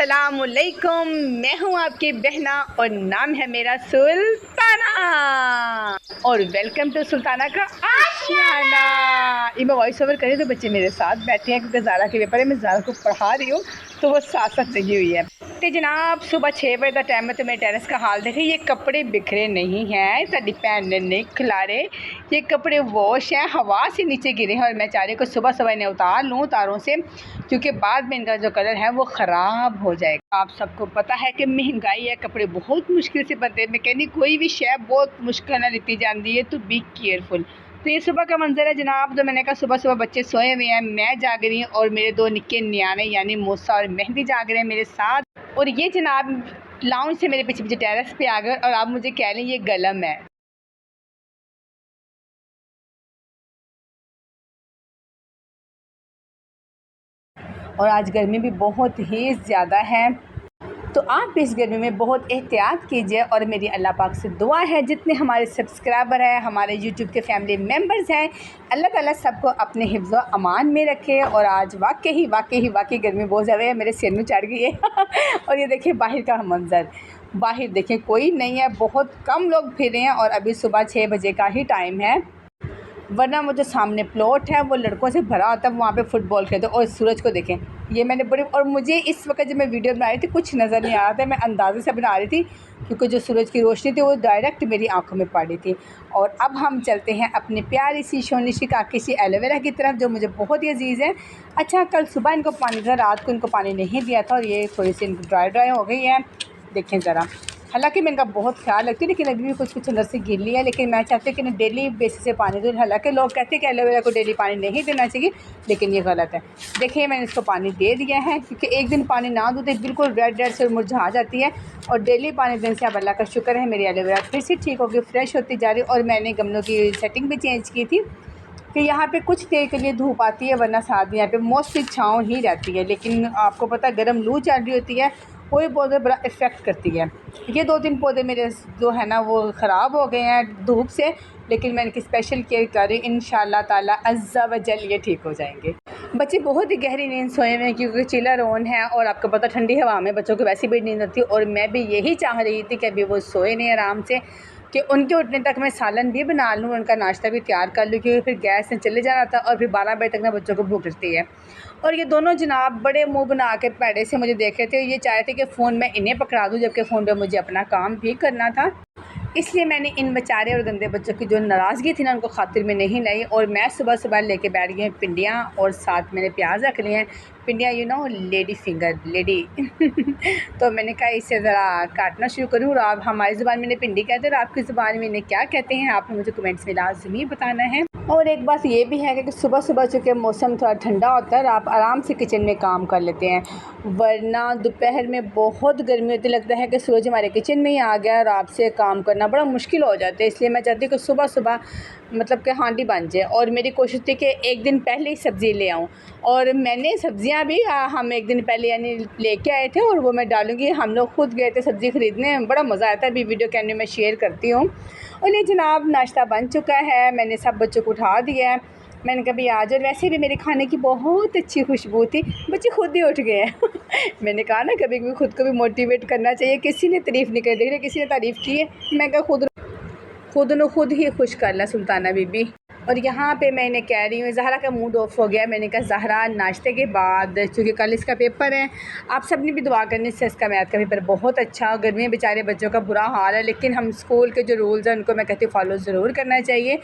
अस्सलामुअलैकुम। मैं हूँ आपकी बहना और नाम है मेरा सुल्ताना और वेलकम टू सुल्ताना का आशियाना। ये मैं वॉइस ओवर करी तो बच्चे मेरे साथ बैठे हैं क्योंकि ज़ारा के पेपर है। मैं ज़ारा को पढ़ा रही हूँ तो वो साथ साथ लगी हुई है। तो जनाब सुबह 6 बजे का टाइम है तो मेरे टेरेस का हाल देखें। ये कपड़े बिखरे नहीं हैं, साड़ी भैन ने नहीं खिलारे, ये कपड़े वॉश हैं, हवा से नीचे गिरे हैं और मैं चाह रही हूँ कि सुबह सुबह इन्हें उतार लूँ तारों से क्योंकि बाद में इनका जो कलर है वो ख़राब हो जाएगा। आप सबको पता है कि महंगाई है, कपड़े बहुत मुश्किल से बनते हैं। मैं कहनी कोई भी शय बहुत मुश्किल ना लीती जाती है, तो बी केयरफुल। तो ये सुबह का मंजर है जनाब। तो मैंने कहा सुबह सुबह बच्चे सोए हुए हैं, मैं जाग रही हूँ और मेरे दो निक्के न्याने यानी मूसा और मेहंदी जाग रहे हैं मेरे साथ। और ये जनाब लाउंज से मेरे पीछे पीछे टेरेस पे आ गए और आप मुझे कह लें ये गलम है। और आज गर्मी भी बहुत ही ज़्यादा है, तो आप भी इस गर्मी में बहुत एहतियात कीजिए। और मेरी अल्लाह पाक से दुआ है जितने हमारे सब्सक्राइबर हैं, हमारे यूट्यूब के फैमिली मेम्बर्स हैं, अल्लाह ताला सबको अपने हिफ्ज़ व अमान में रखे। और आज वाकई गर्मी बहुत ज़्यादा है, मेरे सिर में चढ़ गई है और ये देखिए बाहर का मंजर, बाहर देखें कोई नहीं है, बहुत कम लोग फिरे हैं और अभी सुबह 6 बजे का ही टाइम है। वरना वो जो सामने प्लॉट है वो लड़कों से भरा होता है, वहाँ पे फुटबॉल खेलते। और सूरज को देखें, ये मैंने बड़ी, और मुझे इस वक्त जब मैं वीडियो बना रही थी कुछ नज़र नहीं आ रहा था, मैं अंदाज़े से बना रही थी क्योंकि जो सूरज की रोशनी थी वो डायरेक्ट मेरी आंखों में पड़ रही थी। और अब हम चलते हैं अपनी प्यारी सी सोनी सी काकी सी एलोवेरा की तरफ जो मुझे बहुत ही अजीज़ है। अच्छा, कल सुबह इनको पानी था, रात को इनको पानी नहीं दिया था और ये थोड़ी सी इनको ड्राई हो गई है, देखें ज़रा। हालांकि मैं इनका बहुत ख्याल रखती हूँ लेकिन अभी भी कुछ अंदर से गिर लिया है, लेकिन मैं चाहती हूँ कि इन्हें डेली बेसिस से पानी दूँ। हालांकि लोग कहते हैं कि एलोवेरा को डेली पानी नहीं देना चाहिए, लेकिन ये गलत है। देखिए मैंने इसको पानी दे दिया है क्योंकि एक दिन पानी ना दूँ तो बिल्कुल रेड से मुरझा जाती है। और डेली पानी देने से अब अल्लाह का शुक्र है मेरी एलोवेरा फिर से ठीक होगी, फ्रेश होती जा रही। और मैंने गमलों की सेटिंग भी चेंज की थी कि यहाँ पे कुछ देर के लिए धूप आती है, वरना साथ यहाँ पे मोस्टली छाँव ही रहती है। लेकिन आपको पता है गर्म लू चल रही होती है, कोई पौधे बड़ा इफ़ेक्ट करती है। ये 2-3 पौधे मेरे जो है ना वो ख़राब हो गए हैं धूप से, लेकिन मैं इनकी स्पेशल केयर कर रही हूँ। इंशाल्लाह ताला अज़्ज़ा व जल ये ठीक हो जाएंगे। बच्चे बहुत ही गहरी नींद सोए हुए हैं क्योंकि चिलर ऑन है और आपको पता ठंडी हवा में बच्चों को वैसे भी नींद आती है। और मैं भी यही चाह रही थी कि अभी वो सोए नहीं आराम से, कि उनके उठने तक मैं सालन भी बना लूँ, उनका नाश्ता भी तैयार कर लूँ क्योंकि फिर गैस से चले जाना था और फिर 12 बजे तक ना बच्चों को भूख लगती है। और ये दोनों जनाब बड़े मुंह बना के पैड़े से मुझे देख रहे थे, ये चाह रहे थे कि फ़ोन मैं इन्हें पकड़ा दूँ जबकि फ़ोन पे मुझे अपना काम भी करना था। इसलिए मैंने इन बेचारे और गंदे बच्चों की जो नाराज़गी थी ना उनको खातिर में नहीं लाई और मैं सुबह सुबह लेके बैठ गई पिंडियाँ और साथ मैंने प्याज रख लिए हैं। पिंडियाँ लेडी फिंगर लेडी तो मैंने कहा इसे ज़रा काटना शुरू करूँ। और आप हमारी ज़ुबान में इन्हें पिंडी कहते हैं और आपकी ज़ुबान में इन्हें क्या कहते हैं आपने मुझे कमेंट्स में लाजमी बताना है। और एक बात ये भी है कि सुबह सुबह चूँकि मौसम थोड़ा ठंडा होता है और आप आराम से किचन में काम कर लेते हैं, वरना दोपहर में बहुत गर्मी होती, लगता है कि सूरज हमारे किचन में ही आ गया और आपसे काम करना बड़ा मुश्किल हो जाता है। इसलिए मैं चाहती हूँ कि सुबह सुबह मतलब कि हांडी बन जाए। और मेरी कोशिश थी कि एक दिन पहले ही सब्ज़ी ले आऊँ और मैंने सब्ज़ियाँ भी हम एक दिन पहले यानी लेके आए थे और वो मैं डालूँगी। हम लोग खुद गए थे सब्ज़ी ख़रीदने, बड़ा मज़ा आया था, अभी वीडियो कैमरे में शेयर करती हूँ। और ये जनाब नाश्ता बन चुका है, मैंने सब बच्चों को उठा दिया है। मैंने कभी आज और वैसे भी मेरे खाने की बहुत अच्छी खुशबू थी, बच्चे खुद ही उठ गए हैं मैंने कहा ना कभी कभी खुद को भी मोटिवेट करना चाहिए। किसी ने तारीफ़ नहीं करी, देख रहे किसी ने तारीफ़ की है, मैं कहा खुद ही खुश कर ला सुल्ताना बीबी। और यहाँ पे मैं इन्हें कह रही हूँ ज़हरा का मूड ऑफ हो गया। मैंने कहा ज़हरा नाश्ते के बाद चूँकि कल इसका पेपर है, आप सब ने भी दुआ करनी से इसका मैथ का पेपर बहुत अच्छा। गर्मी में बेचारे बच्चों का बुरा हाल है, लेकिन हम स्कूल के जो रूल्स हैं उनको मैं कहती हूँ फॉलो ज़रूर करना चाहिए।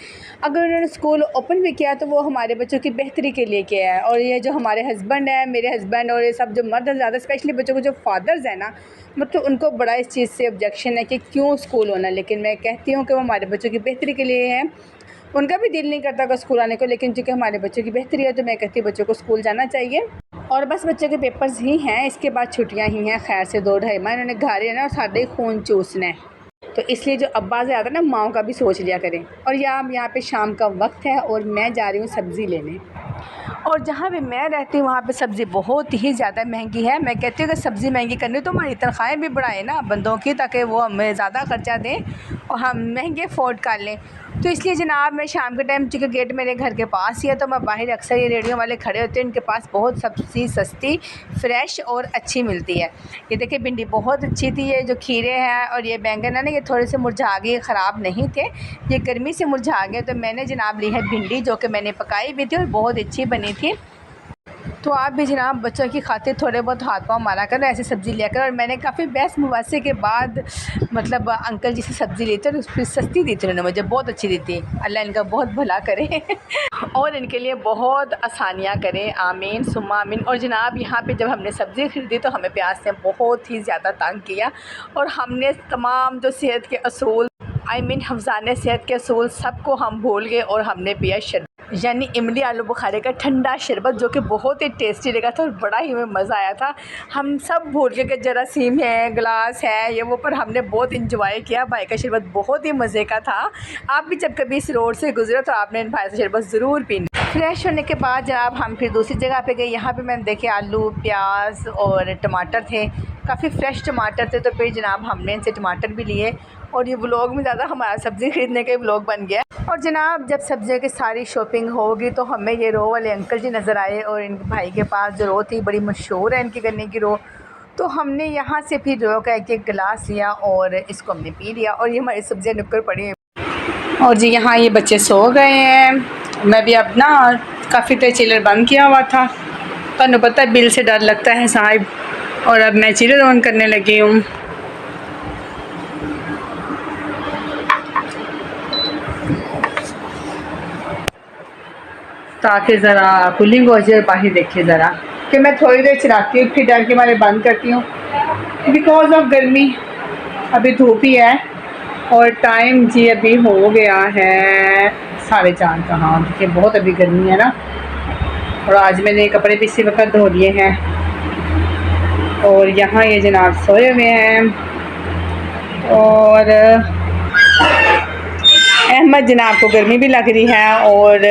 अगर उन्होंने स्कूल ओपन भी किया तो वो हमारे बच्चों की बेहतरी के लिए किया है। और ये जो हमारे हस्बैंड हैं, मेरे हस्बैंड और ये सब जो मर्द हैं ज़्यादा, स्पेशली बच्चों को जो फादर्स हैं ना, मतलब उनको बड़ा इस चीज़ से ऑब्जेक्शन है कि क्यों स्कूल होना। लेकिन मैं कहती हूँ कि वो हमारे बच्चों की बेहतरी के लिए है। उनका भी दिल नहीं करता कि स्कूल आने को, लेकिन चूँकि हमारे बच्चों की बेहतरी है तो मैं कहती हूँ बच्चों को स्कूल जाना चाहिए। और बस बच्चों के पेपर्स ही हैं, इसके बाद छुट्टियाँ ही हैं खैर से 2-2.5 माह इन्होंने घर रहना और साढ़े ही खून चूसना है। तो इसलिए जो अब्बा से आता है ना, माओ का भी सोच लिया करें। और यहाँ पे शाम का वक्त है और मैं जा रही हूँ सब्ज़ी लेने। और जहाँ भी मैं रहती हूँ वहाँ पे सब्ज़ी बहुत ही ज़्यादा महंगी है। मैं कहती हूँ कि सब्ज़ी महंगी करनी तो हमारी तनख्वाहें भी बढ़ाएं ना बंदों की, ताकि वो हमें ज़्यादा खर्चा दें और हम महंगे अफोर्ड कर लें। तो इसलिए जनाब मैं शाम के टाइम, चूँकि गेट मेरे घर के पास ही है, तो मैं बाहर अक्सर ये रेडियो वाले खड़े होते हैं, इनके पास बहुत सब्ज़ी सस्ती, फ्रेश और अच्छी मिलती है। ये देखिए भिंडी बहुत अच्छी थी, ये जो खीरे हैं और ये बैंगन है ना, ये थोड़े से मुरझा गए, ख़राब नहीं थे, ये गर्मी से मुरझा गए। तो मैंने जनाब ली है भिंडी, जो कि मैंने पकाई भी थी और बहुत अच्छी बनी थी। तो आप भी जनाब बच्चों की खातिर थोड़े बहुत हाथ पाँव मारा करो ऐसी सब्ज़ी लेकर। और मैंने काफ़ी बेस्ट मुबासे के बाद मतलब अंकल जी से सब्ज़ी ली थी और उसकी सस्ती दी थी उन्होंने, मुझे बहुत अच्छी दी थी। अल्लाह इनका बहुत भला करे और इनके लिए बहुत आसानियाँ करें, आमीन सुम्मा आमीन। और जनाब यहाँ पे जब हमने सब्ज़ी ख़रीदी तो हमें प्याज ने बहुत ही ज़्यादा तंग किया और हमने तमाम जो सेहत के असूल हफ्ज़ाने सेहत के असूल सबको हम भूल गए और हमने पिया शरबत, यानी इमली आलू बुखारे का ठंडा शरबत, जो कि बहुत ही टेस्टी लगा था और बड़ा ही हमें मज़ा आया था। हम सब भूल गए कि जरासीम है, गिलास है, ये वो, पर हमने बहुत इंजॉय किया। भाई का शरबत बहुत ही मज़े का था। आप भी जब कभी इस रोड से गुजरे तो आपने इन भाई से शरबत ज़रूर पीना। फ्रेश होने के बाद जब हम फिर दूसरी जगह पे गए, यहाँ पे मैंने देखे आलू प्याज और टमाटर थे, काफ़ी फ़्रेश टमाटर थे। तो फिर जनाब हमने इनसे टमाटर भी लिए और ये व्लॉग में ज़्यादा हमारा सब्ज़ी ख़रीदने का व्लॉग बन गया। और जनाब जब सब्ज़ी की सारी शॉपिंग होगी तो हमें ये रो वाले अंकल जी नज़र आए और इनके भाई के पास जो रो थी बड़ी मशहूर है इनकी गन्ने की रो। तो हमने यहाँ से फिर रो का एक गिलास लिया और इसको हमने पी लिया और ये हमारी सब्ज़ियाँ नुक्कड़ पड़ी हैं। और जी यहाँ ये बच्चे सो गए हैं। मैं भी अब ना काफ़ी देर चिलर बंद किया हुआ था, तो पता है बिल से डर लगता है साहिब, और अब मैं चिलर ऑन करने लगी हूँ। ताकि ज़रा कूलिंग हो जाए। बाहर देखिए ज़रा कि मैं थोड़ी देर चलाती हूँ फिर डर के मारे बंद करती हूँ, बिकॉज़ ऑफ गर्मी। अभी धूप ही है और टाइम जी अभी हो गया है 4:30 का। हाँ देखिए बहुत अभी गर्मी है ना। और आज मैंने कपड़े भी इसी वक्त धो लिए हैं और यहाँ ये जनाब सोए हुए हैं और अहमद जनाब को गर्मी भी लग रही है और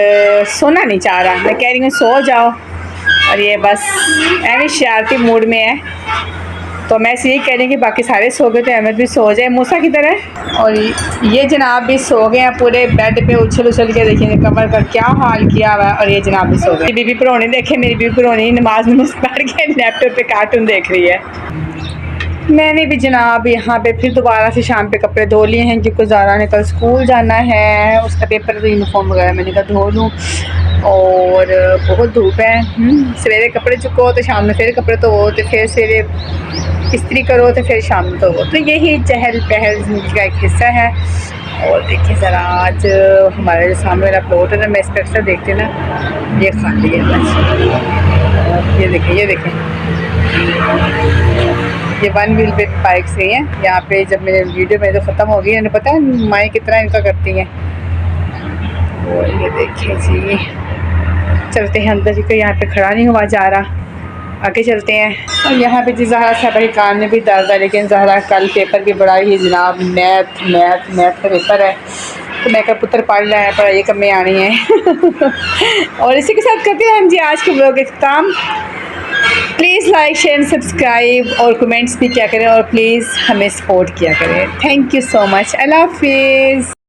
सोना नहीं चाह रहा। मैं कह रही हूँ सो जाओ और ये बस ऐसे शरारती मूड में है। तो मैं यही कह रही हूँ कि बाकी सारे सो गए तो अहमद भी सो जाए मूसा की तरह। और ये जनाब भी सो गए हैं पूरे बेड पे उछल उछल के। देखिए कमर का क्या हाल किया हुआ है। और ये जनाब भी सो गए। बीबी परौनी देखे, मेरी बीबी परौनी नमाज पढ़ के लैपटॉप पे कार्टून देख रही है। मैंने भी जनाब यहाँ पे फिर दोबारा से शाम पे कपड़े धो लिए हैं क्योंकि ज़ारा ने कल स्कूल जाना है, उसका पेपर तो यूनिफॉर्म वगैरह मैंने कहा धो लूँ। और बहुत धूप है, सवेरे कपड़े चुको तो शाम में फिर कपड़े धो, तो फिर सवेरे इस्त्री करो तो फिर शाम में धो। तो यही चहल पहल ज़िंदगी का एक हिस्सा है। और देखिए ज़रा आज हमारे जो सामने वाला प्लॉट है ना, मैं इस पर अक्सर देखती ना, ये खाली है बस। ये देखें ये वन व्हील पे बाइक्स गई हैं यहाँ पे। जब मेरे वीडियो में तो ख़त्म हो गई, इन्हें पता है माएँ कितना इनका करती हैं। और ये देखिए जी चलते हैं अंदर ही, कोई यहाँ पे खड़ा नहीं हुआ जा रहा, आगे चलते हैं। और यहाँ पे जी ज़हरा साहब के कान में भी दर्द है, लेकिन ज़हरा कल पेपर भी बड़ा ही जनाब मैथ का पेपर है, तो मैं का पुत्र पढ़ रहा है, पढ़ाई कम में आनी है और इसी के साथ करते हैं हम जी आज के व्लॉग का काम। प्लीज़ लाइक शेयर सब्सक्राइब और कमेंट्स भी किया करें और प्लीज़ हमें सपोर्ट किया करें। Thank you so much. Allah हाफिज़।